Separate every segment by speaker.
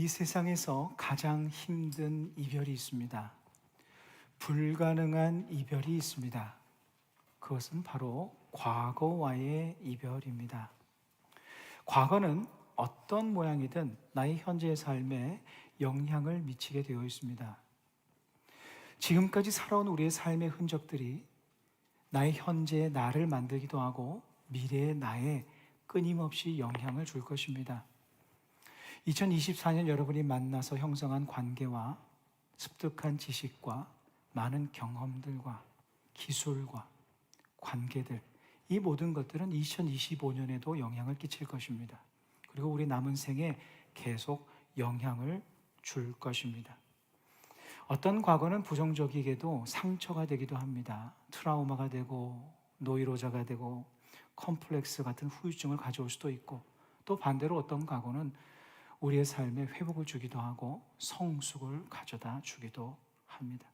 Speaker 1: 이 세상에서 가장 힘든 이별이 있습니다. 불가능한 이별이 있습니다. 그것은 바로 과거와의 이별입니다. 과거는 어떤 모양이든 나의 현재의 삶에 영향을 미치게 되어 있습니다. 지금까지 살아온 우리의 삶의 흔적들이 나의 현재의 나를 만들기도 하고 미래의 나에 끊임없이 영향을 줄 것입니다. 2024년 여러분이 만나서 형성한 관계와 습득한 지식과 많은 경험들과 기술과 관계들, 이 모든 것들은 2025년에도 영향을 끼칠 것입니다. 그리고 우리 남은 생에 계속 영향을 줄 것입니다. 어떤 과거는 부정적이게도 상처가 되기도 합니다. 트라우마가 되고 노이로자가 되고 컴플렉스 같은 후유증을 가져올 수도 있고, 또 반대로 어떤 과거는 우리의 삶에 회복을 주기도 하고 성숙을 가져다 주기도 합니다.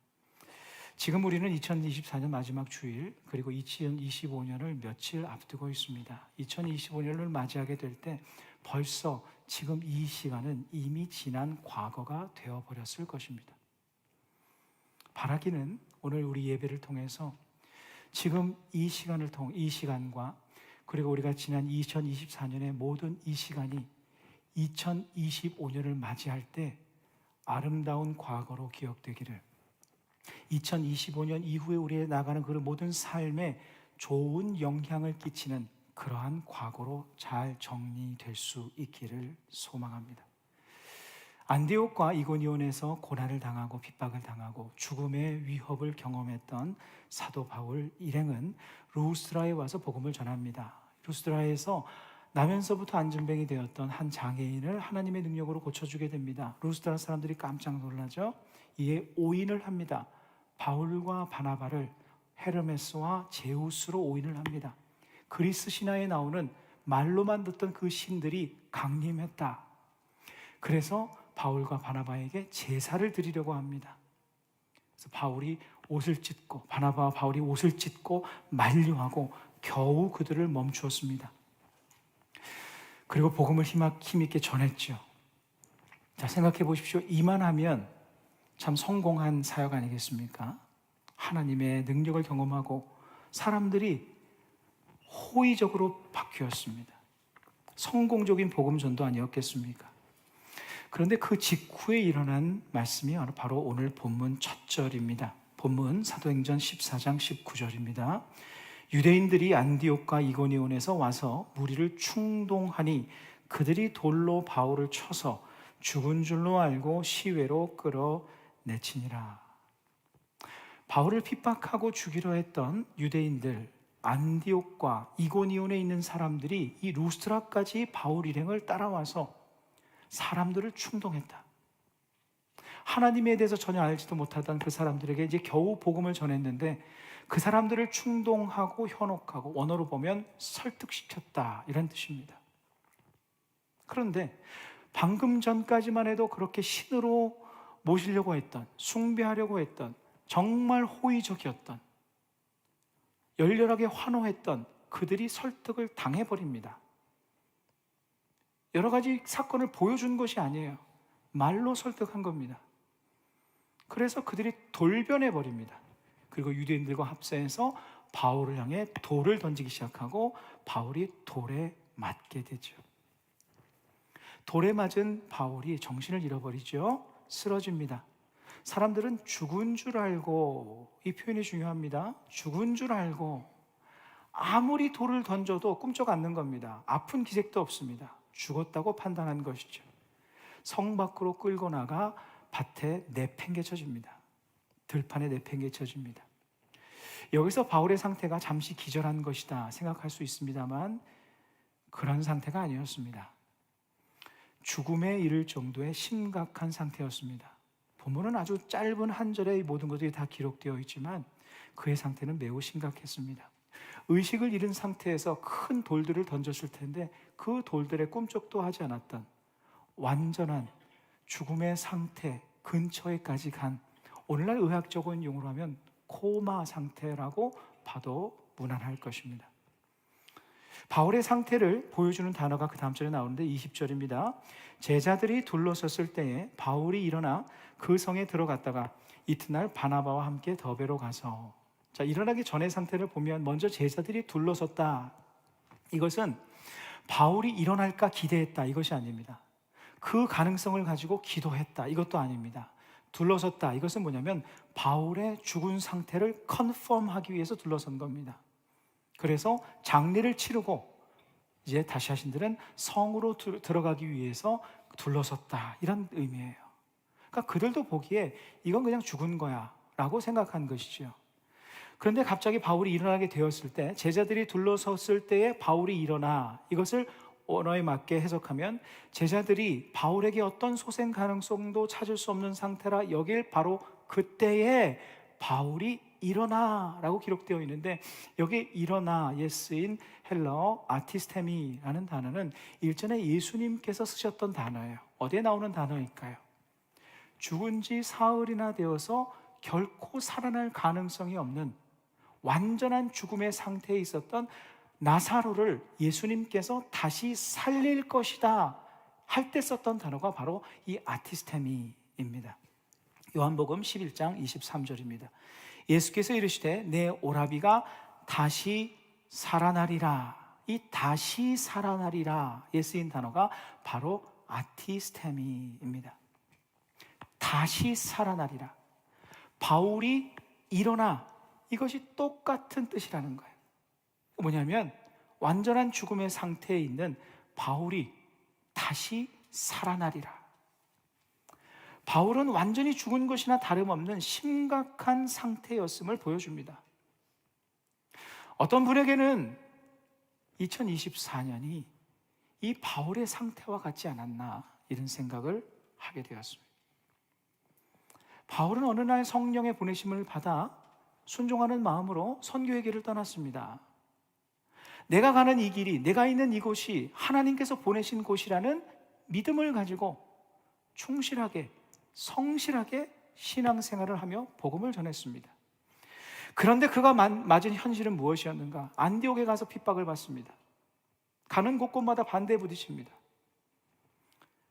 Speaker 1: 지금 우리는 2024년 마지막 주일, 그리고 2025년을 며칠 앞두고 있습니다. 2025년을 맞이하게 될 때 벌써 지금 이 시간은 이미 지난 과거가 되어버렸을 것입니다. 바라기는 오늘 우리 예배를 통해서 지금 이 시간과 그리고 우리가 지난 2024년의 모든 이 시간이 2025년을 맞이할 때 아름다운 과거로 기억되기를, 2025년 이후에 우리의 나가는 그 모든 삶에 좋은 영향을 끼치는 그러한 과거로 잘 정리될 수 있기를 소망합니다. 안디옥과 이고니온에서 고난을 당하고 핍박을 당하고 죽음의 위협을 경험했던 사도 바울 일행은 루스드라에 와서 복음을 전합니다. 루스드라에서 나면서부터 안진뱅이 되었던 한 장애인을 하나님의 능력으로 고쳐주게 됩니다. 루스드라 사람들이 깜짝 놀라죠. 이에 오인을 합니다. 바울과 바나바를 헤르메스와 제우스로 오인을 합니다. 그리스 신화에 나오는 말로만 듣던 그 신들이 강림했다. 그래서 바울과 바나바에게 제사를 드리려고 합니다. 그래서 바울이 옷을 찢고, 바나바와 바울이 옷을 찢고 만류하고 겨우 그들을 멈추었습니다. 그리고 복음을 힘있게 전했죠. 자, 생각해 보십시오. 이만하면 참 성공한 사역 아니겠습니까? 하나님의 능력을 경험하고 사람들이 호의적으로 바뀌었습니다. 성공적인 복음 전도 아니었겠습니까? 그런데 그 직후에 일어난 말씀이 바로 오늘 본문 첫 절입니다. 본문 사도행전 14장 19절입니다. 유대인들이 안디옥과 이고니온에서 와서 무리를 충동하니 그들이 돌로 바울을 쳐서 죽은 줄로 알고 시외로 끌어내치니라. 바울을 핍박하고 죽이려 했던 유대인들, 안디옥과 이고니온에 있는 사람들이 이 루스드라까지 바울 일행을 따라와서 사람들을 충동했다. 하나님에 대해서 전혀 알지도 못하던 그 사람들에게 이제 겨우 복음을 전했는데 그 사람들을 충동하고 현혹하고, 원어로 보면 설득시켰다, 이런 뜻입니다. 그런데 방금 전까지만 해도 그렇게 신으로 모시려고 했던, 숭배하려고 했던, 정말 호의적이었던, 열렬하게 환호했던 그들이 설득을 당해버립니다. 여러 가지 사건을 보여준 것이 아니에요. 말로 설득한 겁니다. 그래서 그들이 돌변해버립니다. 그리고 유대인들과 합세해서 바울을 향해 돌을 던지기 시작하고 바울이 돌에 맞게 되죠. 돌에 맞은 바울이 정신을 잃어버리죠. 쓰러집니다. 사람들은 죽은 줄 알고, 이 표현이 중요합니다. 죽은 줄 알고 아무리 돌을 던져도 꿈쩍 않는 겁니다. 아픈 기색도 없습니다. 죽었다고 판단한 것이죠. 성 밖으로 끌고 나가 밭에 내팽개쳐집니다. 들판에 내팽개쳐집니다. 여기서 바울의 상태가 잠시 기절한 것이다 생각할 수 있습니다만 그런 상태가 아니었습니다. 죽음에 이를 정도의 심각한 상태였습니다. 본문은 아주 짧은 한 절에 이 모든 것들이 다 기록되어 있지만 그의 상태는 매우 심각했습니다. 의식을 잃은 상태에서 큰 돌들을 던졌을 텐데 그 돌들에 꿈쩍도 하지 않았던 완전한 죽음의 상태 근처에까지 간, 오늘날 의학적인 용어로 하면 코마 상태라고 봐도 무난할 것입니다. 바울의 상태를 보여주는 단어가 그 다음 절에 나오는데 20절입니다. 제자들이 둘러섰을 때에 바울이 일어나 그 성에 들어갔다가 이튿날 바나바와 함께 더베로 가서, 자, 일어나기 전의 상태를 보면 먼저 제자들이 둘러섰다. 이것은 바울이 일어날까 기대했다, 이것이 아닙니다. 그 가능성을 가지고 기도했다, 이것도 아닙니다. 둘러섰다, 이것은 뭐냐면 바울의 죽은 상태를 컨펌하기 위해서 둘러선 겁니다. 그래서 장례를 치르고 이제 다시 하신들은 성으로 들어가기 위해서 둘러섰다, 이런 의미예요. 그러니까 그들도 보기에 이건 그냥 죽은 거야 라고 생각한 것이죠. 그런데 갑자기 바울이 일어나게 되었을 때, 제자들이 둘러섰을 때에 바울이 일어나, 이것을 언어에 맞게 해석하면 제자들이 바울에게 어떤 소생 가능성도 찾을 수 없는 상태라 여길 바로 그때에 바울이 일어나 라고 기록되어 있는데, 여기 일어나에 쓰인 헬라어 아티스테미라는 단어는 일전에 예수님께서 쓰셨던 단어예요. 어디에 나오는 단어일까요? 죽은 지 사흘이나 되어서 결코 살아날 가능성이 없는 완전한 죽음의 상태에 있었던 나사로를 예수님께서 다시 살릴 것이다 할 때 썼던 단어가 바로 이 아티스테미입니다. 요한복음 11장 23절입니다. 예수께서 이르시되 내 오라비가 다시 살아나리라. 이 다시 살아나리라에 쓰인 단어가 바로 아티스테미입니다. 다시 살아나리라. 바울이 일어나, 이것이 똑같은 뜻이라는 거예요. 뭐냐면 완전한 죽음의 상태에 있는 바울이 다시 살아나리라. 바울은 완전히 죽은 것이나 다름없는 심각한 상태였음을 보여줍니다. 어떤 분에게는 2024년이 이 바울의 상태와 같지 않았나, 이런 생각을 하게 되었습니다. 바울은 어느 날 성령의 보내심을 받아 순종하는 마음으로 선교의 길을 떠났습니다. 내가 가는 이 길이, 내가 있는 이곳이 하나님께서 보내신 곳이라는 믿음을 가지고 충실하게, 성실하게 신앙생활을 하며 복음을 전했습니다. 그런데 그가 맞은 현실은 무엇이었는가? 안디옥에 가서 핍박을 받습니다. 가는 곳곳마다 반대에 부딪힙니다.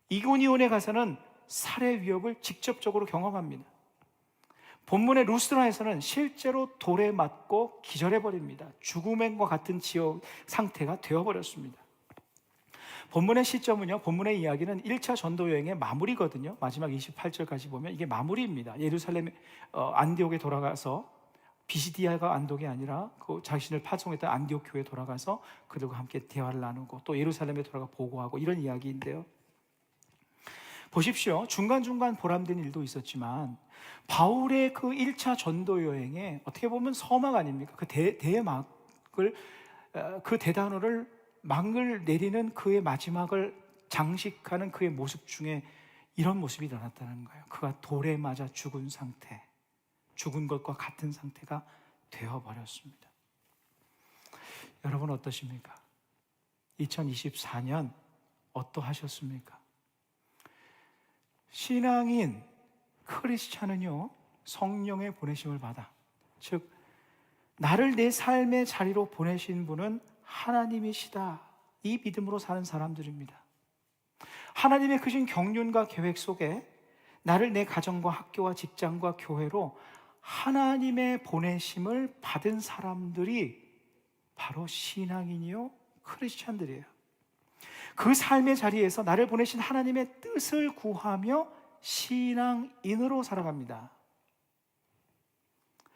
Speaker 1: 이고니온에 가서는 살해 위협을 직접적으로 경험합니다. 본문의 루스드라에서는 실제로 돌에 맞고 기절해버립니다. 죽음과 같은 지역 상태가 되어버렸습니다. 본문의 시점은요, 본문의 이야기는 1차 전도 여행의 마무리거든요. 마지막 28절까지 보면 이게 마무리입니다. 예루살렘 안디옥에 돌아가서, 비시디아가 안독이 아니라 그 자신을 파송했던 안디옥 교회에 돌아가서 그들과 함께 대화를 나누고 또 예루살렘에 돌아가 보고하고, 이런 이야기인데요. 보십시오. 중간중간 보람된 일도 있었지만 바울의 그 1차 전도 여행에 어떻게 보면 서막 아닙니까? 그 대막을, 그 대단원을 막을 내리는 그의 마지막을 장식하는 그의 모습 중에 이런 모습이 나타나는 거예요. 그가 돌에 맞아 죽은 상태, 죽은 것과 같은 상태가 되어버렸습니다. 여러분 어떠십니까? 2024년 어떠하셨습니까? 신앙인 크리스찬은요, 성령의 보내심을 받아, 즉 나를 내 삶의 자리로 보내신 분은 하나님이시다, 이 믿음으로 사는 사람들입니다. 하나님의 크신 경륜과 계획 속에 나를 내 가정과 학교와 직장과 교회로 하나님의 보내심을 받은 사람들이 바로 신앙인이요 크리스찬들이에요. 그 삶의 자리에서 나를 보내신 하나님의 뜻을 구하며 신앙인으로 살아갑니다.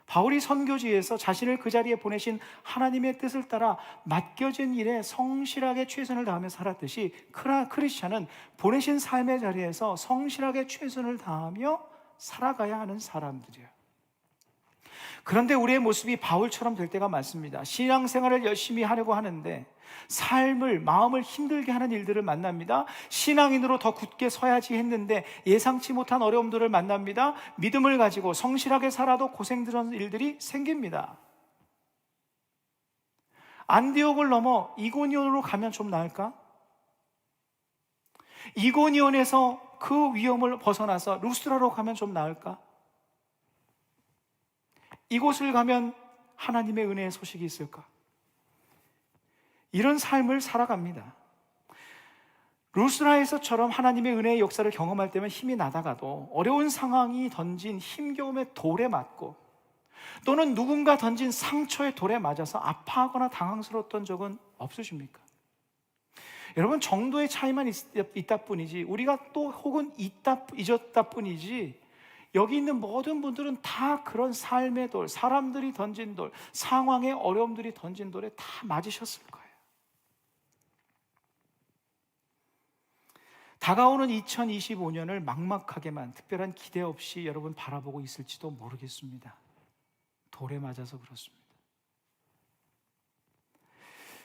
Speaker 1: 바울이 선교지에서 자신을 그 자리에 보내신 하나님의 뜻을 따라 맡겨진 일에 성실하게 최선을 다하며 살았듯이, 크리스찬은 보내신 삶의 자리에서 성실하게 최선을 다하며 살아가야 하는 사람들이에요. 그런데 우리의 모습이 바울처럼 될 때가 많습니다. 신앙생활을 열심히 하려고 하는데 삶을, 마음을 힘들게 하는 일들을 만납니다. 신앙인으로 더 굳게 서야지 했는데 예상치 못한 어려움들을 만납니다. 믿음을 가지고 성실하게 살아도 고생스러운 일들이 생깁니다. 안디옥을 넘어 이고니온으로 가면 좀 나을까? 이고니온에서 그 위험을 벗어나서 루스드라로 가면 좀 나을까? 이곳을 가면 하나님의 은혜의 소식이 있을까? 이런 삶을 살아갑니다. 루스라에서처럼 하나님의 은혜의 역사를 경험할 때면 힘이 나다가도 어려운 상황이 던진 힘겨움의 돌에 맞고 또는 누군가 던진 상처의 돌에 맞아서 아파하거나 당황스러웠던 적은 없으십니까? 여러분, 정도의 차이만 있다 뿐이지, 우리가 또 혹은 잊었다 뿐이지, 여기 있는 모든 분들은 다 그런 삶의 돌, 사람들이 던진 돌, 상황의 어려움들이 던진 돌에 다 맞으셨을 거예요. 다가오는 2025년을 막막하게만 특별한 기대 없이 여러분 바라보고 있을지도 모르겠습니다. 돌에 맞아서 그렇습니다.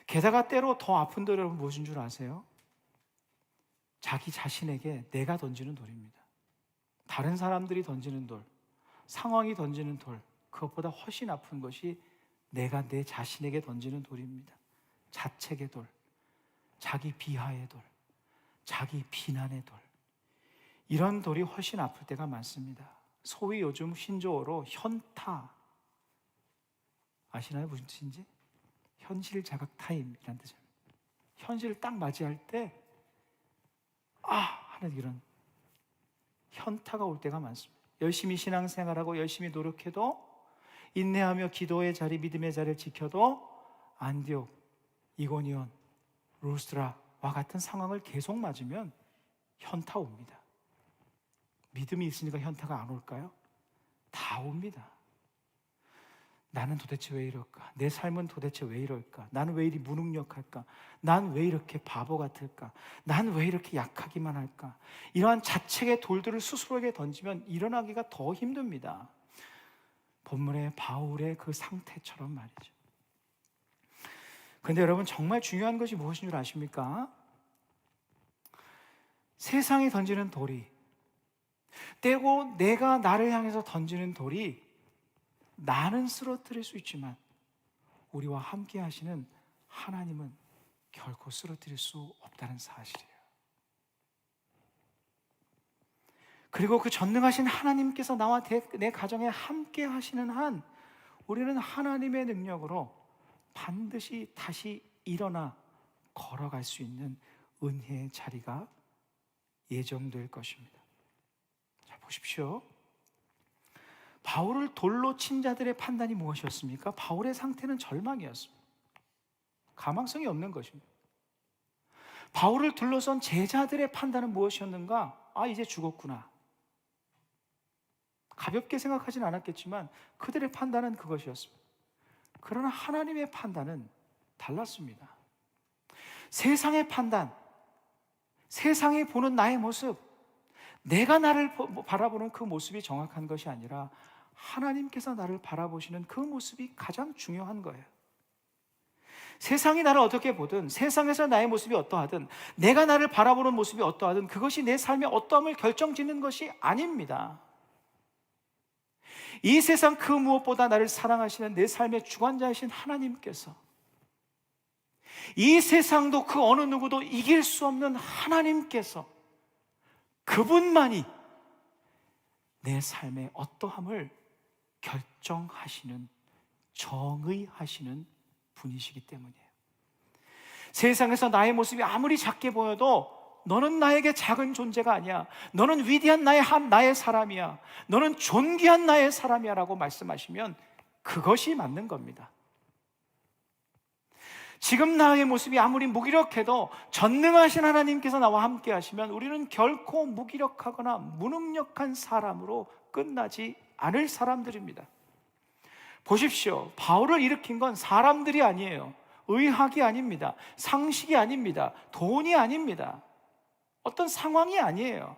Speaker 1: 게다가 때로 더 아픈 돌이 여러분 무엇인 줄 아세요? 자기 자신에게 내가 던지는 돌입니다. 다른 사람들이 던지는 돌, 상황이 던지는 돌, 그것보다 훨씬 아픈 것이 내가 내 자신에게 던지는 돌입니다. 자책의 돌, 자기 비하의 돌, 자기 비난의 돌, 이런 돌이 훨씬 아플 때가 많습니다. 소위 요즘 신조어로 현타, 아시나요? 무슨 뜻인지? 현실 자각 타임이라는 뜻입니다. 현실을 딱 맞이할 때 하는 이런 현타가 올 때가 많습니다. 열심히 신앙생활하고 열심히 노력해도, 인내하며 기도의 자리, 믿음의 자리를 지켜도 안디옥, 이고니온, 루스드라와 같은 상황을 계속 맞으면 현타 옵니다. 믿음이 있으니까 현타가 안 올까요? 다 옵니다. 나는 도대체 왜 이럴까? 내 삶은 도대체 왜 이럴까? 나는 왜 이리 무능력할까? 난 왜 이렇게 바보 같을까? 난 왜 이렇게 약하기만 할까? 이러한 자책의 돌들을 스스로에게 던지면 일어나기가 더 힘듭니다. 본문의 바울의 그 상태처럼 말이죠. 그런데 여러분, 정말 중요한 것이 무엇인 줄 아십니까? 세상이 던지는 돌이, 때고 내가 나를 향해서 던지는 돌이 나는 쓰러뜨릴 수 있지만 우리와 함께 하시는 하나님은 결코 쓰러뜨릴 수 없다는 사실이에요. 그리고 그 전능하신 하나님께서 나와 내 가정에 함께 하시는 한 우리는 하나님의 능력으로 반드시 다시 일어나 걸어갈 수 있는 은혜의 자리가 예정될 것입니다. 자, 보십시오. 바울을 돌로 친 자들의 판단이 무엇이었습니까? 바울의 상태는 절망이었습니다. 가망성이 없는 것입니다. 바울을 둘러선 제자들의 판단은 무엇이었는가? 이제 죽었구나. 가볍게 생각하진 않았겠지만 그들의 판단은 그것이었습니다. 그러나 하나님의 판단은 달랐습니다. 세상의 판단, 세상이 보는 나의 모습, 내가 나를 바라보는 그 모습이 정확한 것이 아니라 하나님께서 나를 바라보시는 그 모습이 가장 중요한 거예요. 세상이 나를 어떻게 보든, 세상에서 나의 모습이 어떠하든, 내가 나를 바라보는 모습이 어떠하든 그것이 내 삶의 어떠함을 결정짓는 것이 아닙니다. 이 세상 그 무엇보다 나를 사랑하시는 내 삶의 주관자이신 하나님께서, 이 세상도 그 어느 누구도 이길 수 없는 하나님께서, 그분만이 내 삶의 어떠함을 결정하시는, 정의하시는 분이시기 때문이에요. 세상에서 나의 모습이 아무리 작게 보여도 너는 나에게 작은 존재가 아니야, 너는 위대한 나의 사람이야, 너는 존귀한 나의 사람이야 라고 말씀하시면 그것이 맞는 겁니다. 지금 나의 모습이 아무리 무기력해도 전능하신 하나님께서 나와 함께 하시면 우리는 결코 무기력하거나 무능력한 사람으로 끝나지 않을 사람들입니다. 보십시오. 바울을 일으킨 건 사람들이 아니에요. 의학이 아닙니다. 상식이 아닙니다. 돈이 아닙니다. 어떤 상황이 아니에요.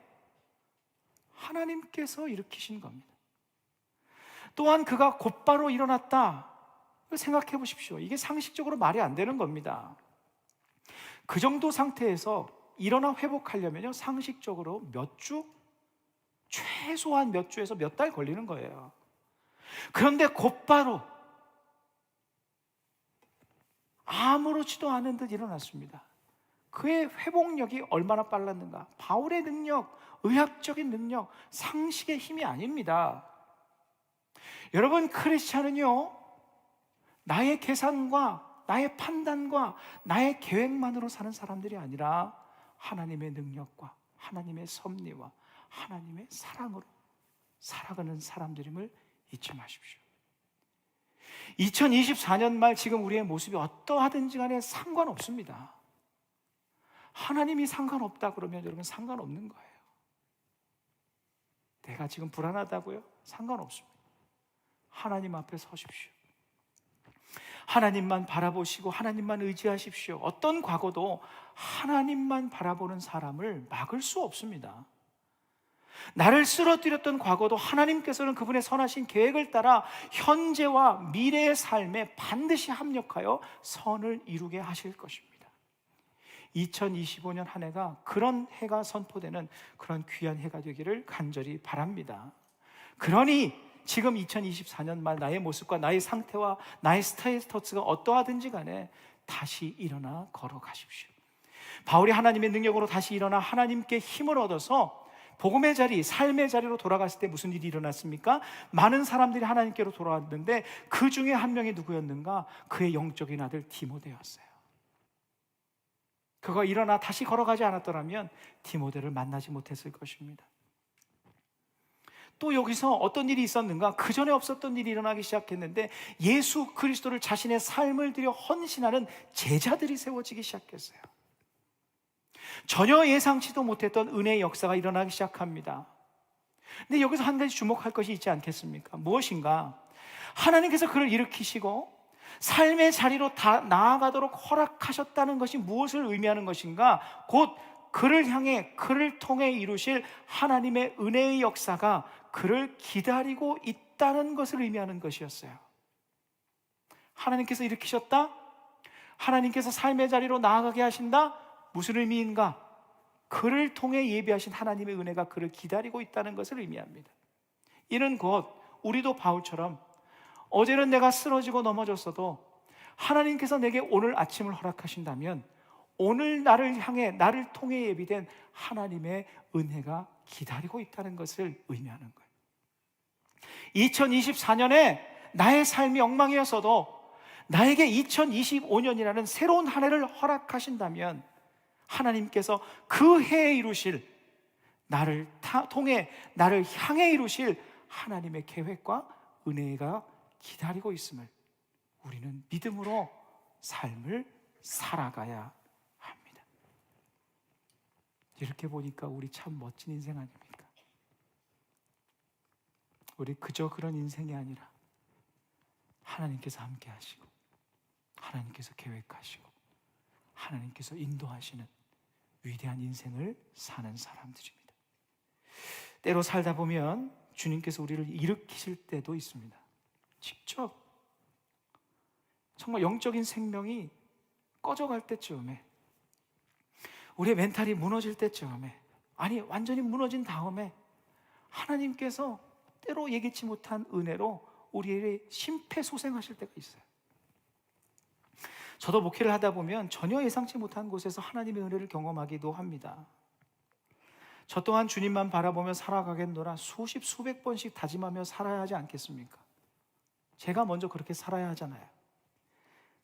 Speaker 1: 하나님께서 일으키신 겁니다. 또한 그가 곧바로 일어났다. 생각해 보십시오. 이게 상식적으로 말이 안 되는 겁니다. 그 정도 상태에서 일어나 회복하려면요, 상식적으로 몇 주? 최소한 몇 주에서 몇 달 걸리는 거예요. 그런데 곧바로 아무렇지도 않은 듯 일어났습니다. 그의 회복력이 얼마나 빨랐는가? 바울의 능력, 의학적인 능력, 상식의 힘이 아닙니다. 여러분, 크리스찬은요, 나의 계산과 나의 판단과 나의 계획만으로 사는 사람들이 아니라 하나님의 능력과 하나님의 섭리와 하나님의 사랑으로 살아가는 사람들임을 잊지 마십시오. 2024년 말 지금 우리의 모습이 어떠하든지 간에 상관없습니다. 하나님이 상관없다 그러면 여러분 상관없는 거예요. 내가 지금 불안하다고요? 상관없습니다. 하나님 앞에 서십시오. 하나님만 바라보시고 하나님만 의지하십시오. 어떤 과거도 하나님만 바라보는 사람을 막을 수 없습니다. 나를 쓰러뜨렸던 과거도 하나님께서는 그분의 선하신 계획을 따라 현재와 미래의 삶에 반드시 합력하여 선을 이루게 하실 것입니다. 2025년 한 해가 그런 해가 선포되는 그런 귀한 해가 되기를 간절히 바랍니다. 그러니 지금 2024년 말 나의 모습과 나의 상태와 나의 스테이터스가 어떠하든지 간에 다시 일어나 걸어가십시오. 바울이 하나님의 능력으로 다시 일어나 하나님께 힘을 얻어서 복음의 자리, 삶의 자리로 돌아갔을 때 무슨 일이 일어났습니까? 많은 사람들이 하나님께로 돌아왔는데 그 중에 한 명이 누구였는가? 그의 영적인 아들 디모데였어요. 그가 일어나 다시 걸어가지 않았더라면 디모데를 만나지 못했을 것입니다. 또 여기서 어떤 일이 있었는가? 그 전에 없었던 일이 일어나기 시작했는데 예수 그리스도를 자신의 삶을 들여 헌신하는 제자들이 세워지기 시작했어요. 전혀 예상치도 못했던 은혜의 역사가 일어나기 시작합니다. 근데 여기서 한 가지 주목할 것이 있지 않겠습니까? 무엇인가? 하나님께서 그를 일으키시고 삶의 자리로 다 나아가도록 허락하셨다는 것이 무엇을 의미하는 것인가? 곧 그를 향해 그를 통해 이루실 하나님의 은혜의 역사가 그를 기다리고 있다는 것을 의미하는 것이었어요. 하나님께서 일으키셨다? 하나님께서 삶의 자리로 나아가게 하신다? 무슨 의미인가? 그를 통해 예비하신 하나님의 은혜가 그를 기다리고 있다는 것을 의미합니다. 이는 곧 우리도 바울처럼 어제는 내가 쓰러지고 넘어졌어도 하나님께서 내게 오늘 아침을 허락하신다면 오늘 나를 향해 나를 통해 예비된 하나님의 은혜가 기다리고 있다는 것을 의미하는 거예요. 2024년에 나의 삶이 엉망이었어도 나에게 2025년이라는 새로운 한 해를 허락하신다면 하나님께서 그 해에 이루실 나를 통해 나를 향해 이루실 하나님의 계획과 은혜가 기다리고 있음을 우리는 믿음으로 삶을 살아가야 합니다. 이렇게 보니까 우리 참 멋진 인생 아닙니까? 우리 그저 그런 인생이 아니라 하나님께서 함께 하시고 하나님께서 계획하시고 하나님께서 인도하시는 위대한 인생을 사는 사람들입니다. 때로 살다 보면 주님께서 우리를 일으키실 때도 있습니다. 직접 정말 영적인 생명이 꺼져갈 때쯤에, 우리의 멘탈이 무너질 때쯤에, 아니 완전히 무너진 다음에 하나님께서 때로 예기치 못한 은혜로 우리의 심폐소생하실 때가 있어요. 저도 목회를 하다 보면 전혀 예상치 못한 곳에서 하나님의 은혜를 경험하기도 합니다. 저 또한 주님만 바라보며 살아가겠노라 수십 수백 번씩 다짐하며 살아야 하지 않겠습니까? 제가 먼저 그렇게 살아야 하잖아요.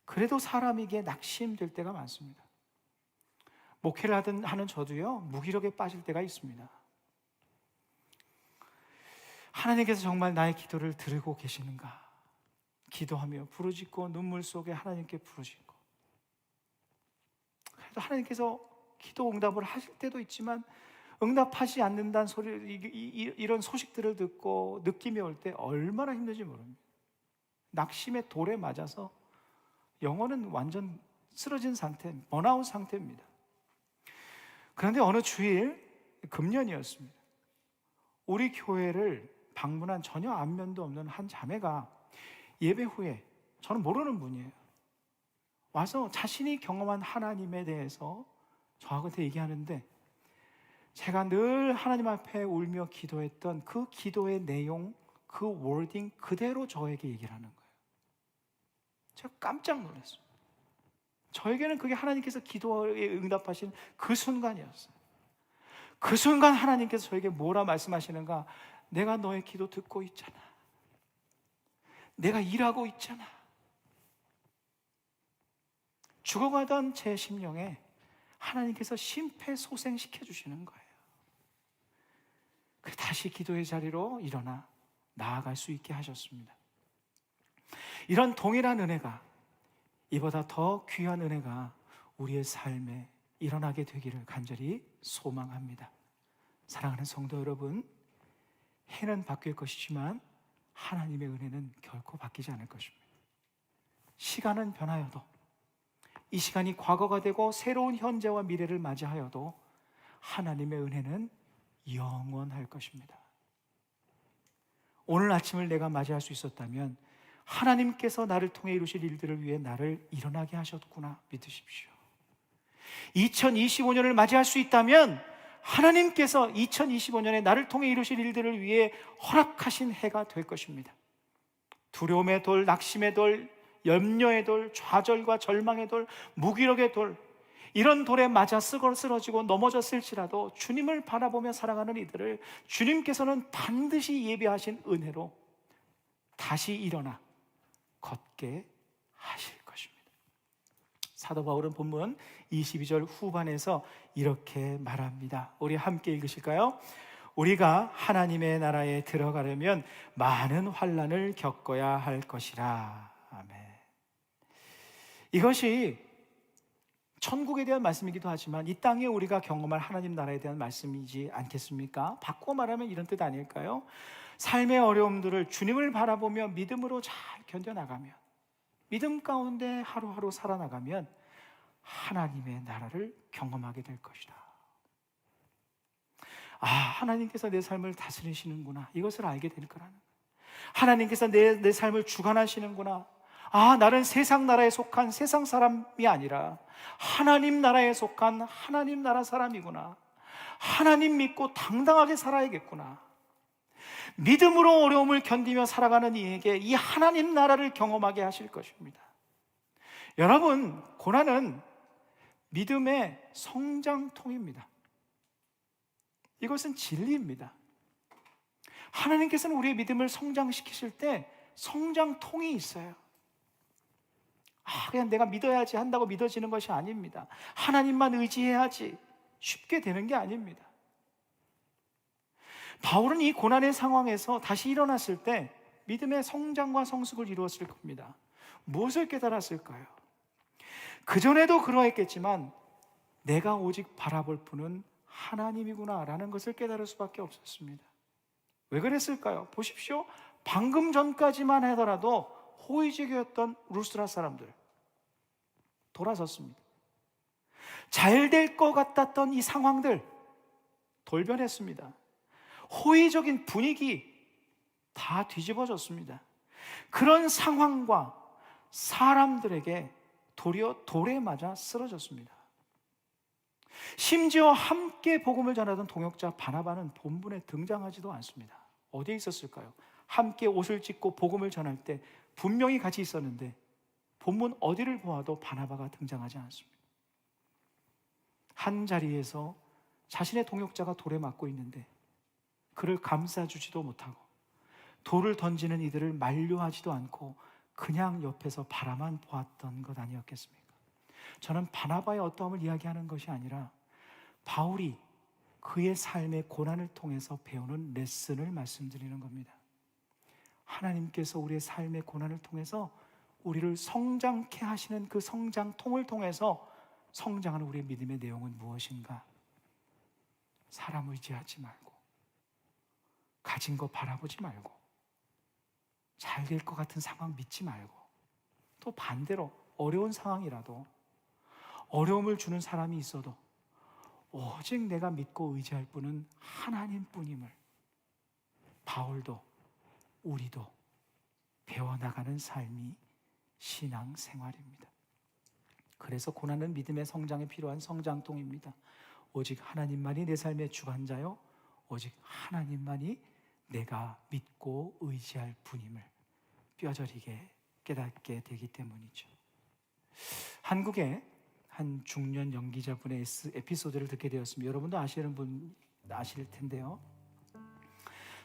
Speaker 1: 그래도 사람에게 낙심될 때가 많습니다. 목회를 하는 저도요, 무기력에 빠질 때가 있습니다. 하나님께서 정말 나의 기도를 들으고 계시는가? 기도하며 부르짖고 눈물 속에 하나님께 부르짖고, 그래도 하나님께서 기도 응답을 하실 때도 있지만 응답하지 않는다는 소리, 이런 소식들을 듣고 느낌이 올 때 얼마나 힘든지 모릅니다. 낙심의 돌에 맞아서 영혼은 완전 쓰러진 상태, 번아웃 상태입니다. 그런데 어느 주일 금년이었습니다. 우리 교회를 방문한 전혀 안면도 없는 한 자매가 예배 후에, 저는 모르는 분이에요, 와서 자신이 경험한 하나님에 대해서 저하고한테 얘기하는데, 제가 늘 하나님 앞에 울며 기도했던 그 기도의 내용, 그 워딩 그대로 저에게 얘기를 하는 거예요. 제가 깜짝 놀랐어요. 저에게는 그게 하나님께서 기도에 응답하신 그 순간이었어요. 그 순간 하나님께서 저에게 뭐라 말씀하시는가? 내가 너의 기도 듣고 있잖아. 내가 일하고 있잖아. 죽어가던 제 심령에 하나님께서 심폐소생시켜 주시는 거예요. 다시 기도의 자리로 일어나 나아갈 수 있게 하셨습니다. 이런 동일한 은혜가, 이보다 더 귀한 은혜가 우리의 삶에 일어나게 되기를 간절히 소망합니다. 사랑하는 성도 여러분, 해는 바뀔 것이지만 하나님의 은혜는 결코 바뀌지 않을 것입니다. 시간은 변하여도, 이 시간이 과거가 되고 새로운 현재와 미래를 맞이하여도 하나님의 은혜는 영원할 것입니다. 오늘 아침을 내가 맞이할 수 있었다면 하나님께서 나를 통해 이루실 일들을 위해 나를 일어나게 하셨구나 믿으십시오. 2025년을 맞이할 수 있다면 하나님께서 2025년에 나를 통해 이루실 일들을 위해 허락하신 해가 될 것입니다. 두려움의 돌, 낙심의 돌, 염려의 돌, 좌절과 절망의 돌, 무기력의 돌, 이런 돌에 맞아 쓰러지고 넘어졌을지라도 주님을 바라보며 살아가는 이들을 주님께서는 반드시 예비하신 은혜로 다시 일어나 걷게 하실 것입니다. 사도 바울은 본문 22절 후반에서 이렇게 말합니다. 우리 함께 읽으실까요? 우리가 하나님의 나라에 들어가려면 많은 환난을 겪어야 할 것이라. 아멘. 이것이 천국에 대한 말씀이기도 하지만 이 땅에 우리가 경험할 하나님 나라에 대한 말씀이지 않겠습니까? 바꾸어 말하면 이런 뜻 아닐까요? 삶의 어려움들을 주님을 바라보며 믿음으로 잘 견뎌나가면, 믿음 가운데 하루하루 살아나가면 하나님의 나라를 경험하게 될 것이다. 아, 하나님께서 내 삶을 다스리시는구나, 이것을 알게 될 거라는 거예요. 하나님께서 내 삶을 주관하시는구나. 아, 나는 세상 나라에 속한 세상 사람이 아니라 하나님 나라에 속한 하나님 나라 사람이구나. 하나님 믿고 당당하게 살아야겠구나. 믿음으로 어려움을 견디며 살아가는 이에게 이 하나님 나라를 경험하게 하실 것입니다. 여러분, 고난은 믿음의 성장통입니다. 이것은 진리입니다. 하나님께서는 우리의 믿음을 성장시키실 때 성장통이 있어요. 그냥 내가 믿어야지 한다고 믿어지는 것이 아닙니다. 하나님만 의지해야지 쉽게 되는 게 아닙니다. 바울은 이 고난의 상황에서 다시 일어났을 때 믿음의 성장과 성숙을 이루었을 겁니다. 무엇을 깨달았을까요? 그전에도 그러했겠지만 내가 오직 바라볼 분은 하나님이구나 라는 것을 깨달을 수밖에 없었습니다. 왜 그랬을까요? 보십시오. 방금 전까지만 하더라도 호의적이었던 루스드라 사람들 돌아섰습니다. 잘 될 것 같았던 이 상황들 돌변했습니다. 호의적인 분위기 다 뒤집어졌습니다. 그런 상황과 사람들에게 도리어 돌에 맞아 쓰러졌습니다. 심지어 함께 복음을 전하던 동역자 바나바는 본문에 등장하지도 않습니다. 어디에 있었을까요? 함께 옷을 찢고 복음을 전할 때 분명히 같이 있었는데 본문 어디를 보아도 바나바가 등장하지 않습니다. 한 자리에서 자신의 동역자가 돌에 맞고 있는데 그를 감싸주지도 못하고 돌을 던지는 이들을 만류하지도 않고 그냥 옆에서 바라만 보았던 것 아니었겠습니까? 저는 바나바의 어떠함을 이야기하는 것이 아니라 바울이 그의 삶의 고난을 통해서 배우는 레슨을 말씀드리는 겁니다. 하나님께서 우리의 삶의 고난을 통해서 우리를 성장케 하시는 그 성장통을 통해서 성장하는 우리의 믿음의 내용은 무엇인가? 사람 의지하지 말고, 가진 거 바라보지 말고, 잘 될 것 같은 상황 믿지 말고, 또 반대로 어려운 상황이라도 어려움을 주는 사람이 있어도 오직 내가 믿고 의지할 분은 하나님뿐임을 바울도 우리도 배워나가는 삶이 신앙생활입니다. 그래서 고난은 믿음의 성장에 필요한 성장통입니다. 오직 하나님만이 내 삶의 주관자요, 오직 하나님만이 내가 믿고 의지할 분임을 뼈저리게 깨닫게 되기 때문이죠. 한국의 한 중년 연기자분의 에피소드를 듣게 되었습니다. 여러분도 아시는 분 아실 텐데요.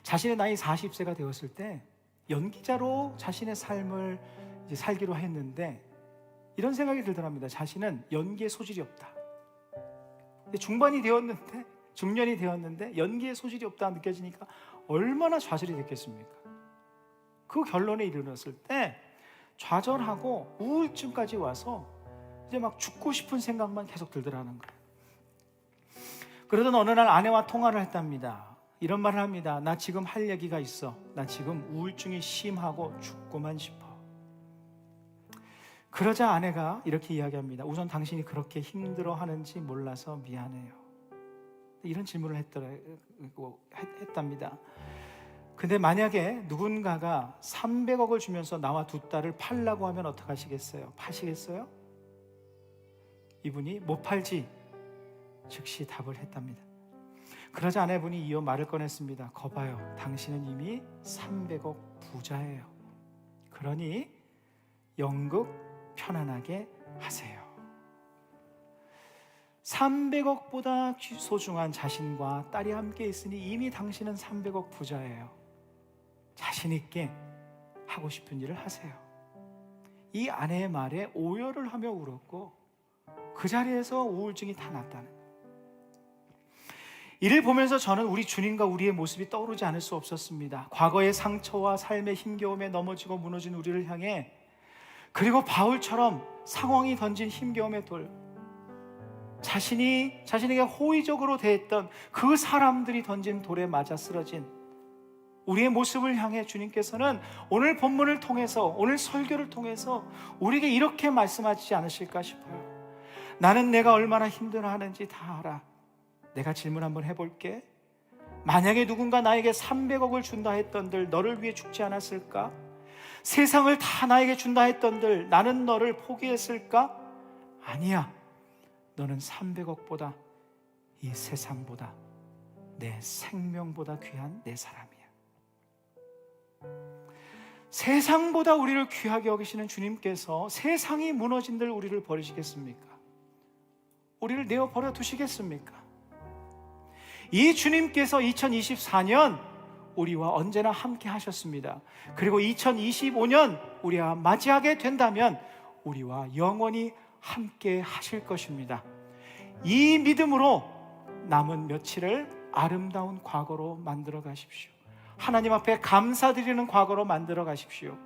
Speaker 1: 자신의 나이 40세가 되었을 때 연기자로 자신의 삶을 이제 살기로 했는데 이런 생각이 들더랍니다. 자신은 연기에 소질이 없다. 중반이 되었는데, 중년이 되었는데 연기에 소질이 없다 느껴지니까 얼마나 좌절이 됐겠습니까? 그 결론에 이르렀을 때 좌절하고 우울증까지 와서 이제 막 죽고 싶은 생각만 계속 들더라는 거예요. 그러던 어느 날 아내와 통화를 했답니다. 이런 말을 합니다. 나 지금 할 얘기가 있어. 나 지금 우울증이 심하고 죽고만 싶어. 그러자 아내가 이렇게 이야기합니다. 우선 당신이 그렇게 힘들어하는지 몰라서 미안해요. 이런 질문을 했답니다. 근데 만약에 누군가가 300억을 주면서 나와 두 딸을 팔라고 하면 어떡하시겠어요? 파시겠어요? 이분이 못 팔지 즉시 답을 했답니다. 그러자 아내분이 이어 말을 꺼냈습니다. 거봐요, 당신은 이미 300억 부자예요. 그러니 연극 편안하게 하세요. 300억보다 소중한 자신과 딸이 함께 있으니 이미 당신은 300억 부자예요. 자신 있게 하고 싶은 일을 하세요. 이 아내의 말에 오열을 하며 울었고 그 자리에서 우울증이 다 났다는 거예요. 이를 보면서 저는 우리 주님과 우리의 모습이 떠오르지 않을 수 없었습니다. 과거의 상처와 삶의 힘겨움에 넘어지고 무너진 우리를 향해, 그리고 바울처럼 상황이 던진 힘겨움의 돌, 자신에게 호의적으로 대했던 그 사람들이 던진 돌에 맞아 쓰러진 우리의 모습을 향해 주님께서는 오늘 본문을 통해서, 오늘 설교를 통해서 우리에게 이렇게 말씀하시지 않으실까 싶어요. 나는 내가 얼마나 힘들어하는지 다 알아. 내가 질문 한번 해볼게. 만약에 누군가 나에게 300억을 준다 했던들 너를 위해 죽지 않았을까? 세상을 다 나에게 준다 했던들 나는 너를 포기했을까? 아니야. 너는 300억보다, 이 세상보다, 내 생명보다 귀한 내 사람이야. 세상보다 우리를 귀하게 여기시는 주님께서 세상이 무너진들 우리를 버리시겠습니까? 우리를 내어 버려 두시겠습니까? 이 주님께서 2024년 우리와 언제나 함께 하셨습니다. 그리고 2025년 우리와 맞이하게 된다면 우리와 영원히 함께 하실 것입니다. 이 믿음으로 남은 며칠을 아름다운 과거로 만들어 가십시오. 하나님 앞에 감사드리는 과거로 만들어 가십시오.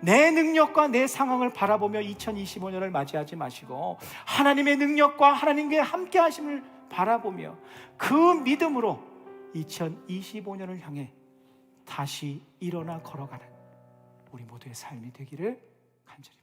Speaker 1: 내 능력과 내 상황을 바라보며 2025년을 맞이하지 마시고 하나님의 능력과 하나님께 함께 하심을 바라보며 그 믿음으로 2025년을 향해 다시 일어나 걸어가는 우리 모두의 삶이 되기를 간절히